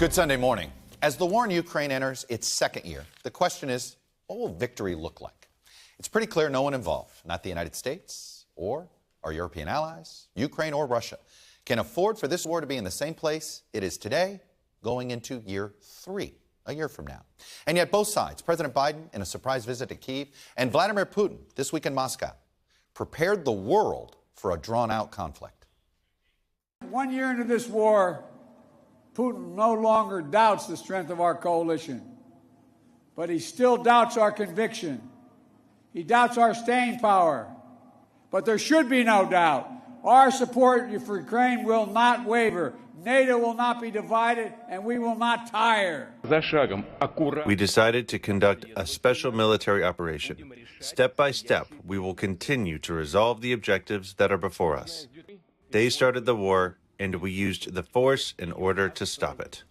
Good Sunday morning. As the war in Ukraine enters its second year, the question is, what will victory look like? It's pretty clear no one involved, not the United States or our European allies, Ukraine or Russia, can afford for this war to be in the same place it is today, going into year 3, a year from now. And yet both sides, President Biden in a surprise visit to Kyiv and Vladimir Putin this week in Moscow, prepared the world for a drawn-out conflict. 1 year into this war, Putin no longer doubts the strength of our coalition, but he still doubts our conviction. He doubts our staying power. But there should be no doubt. Our support for Ukraine will not waver. NATO will not be divided, and we will not tire. We decided to conduct a special military operation. Step by step, we will continue to resolve the objectives that are before us. They started the war, and we used the force in order to stop it.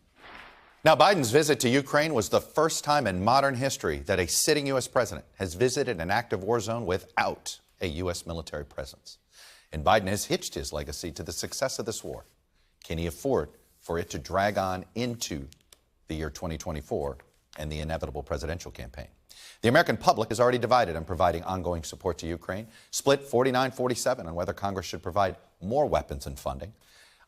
Now, Biden's visit to Ukraine was the first time in modern history that a sitting U.S. president has visited an active war zone without a U.S. military presence. And Biden has hitched his legacy to the success of this war. Can he afford for it to drag on into the year 2024 and the inevitable presidential campaign? The American public is already divided on providing ongoing support to Ukraine, split 49-47 on whether Congress should provide more weapons and funding.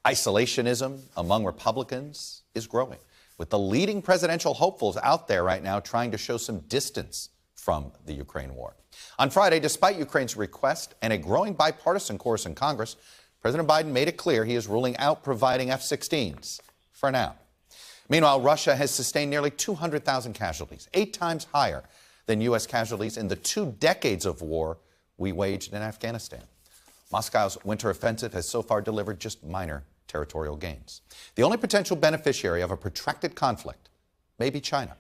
Isolationism among Republicans is growing, with the leading presidential hopefuls out there right now trying to show some distance from the Ukraine war. On Friday, despite Ukraine's request and a growing bipartisan chorus in Congress, President Biden made it clear he is ruling out providing F-16s for now. Meanwhile, Russia has sustained nearly 200,000 casualties, 8 times higher than U.S. casualties in the 2 decades of war we waged in Afghanistan. Moscow's winter offensive has so far delivered just minor territorial gains. The only potential beneficiary of a protracted conflict may be China,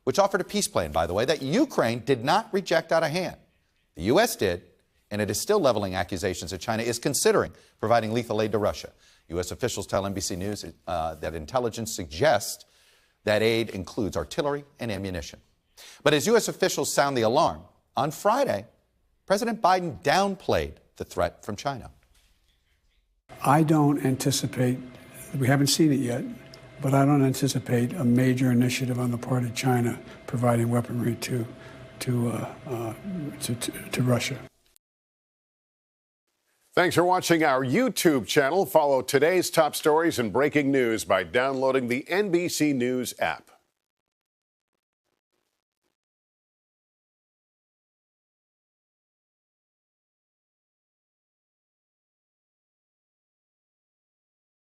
which offered a peace plan, by the way, that Ukraine did not reject out of hand. The U.S. did, and it is still leveling accusations that China is considering providing lethal aid to Russia. U.S. officials tell NBC News that intelligence suggests that aid includes artillery and ammunition. But as U.S. officials sound the alarm, on Friday, President Biden downplayed the threat from China. I don't anticipate, we haven't seen it yet, but I don't anticipate a major initiative on the part of China providing weaponry to Russia. Thanks for watching our YouTube channel. Follow today's top stories and breaking news by downloading the NBC News app.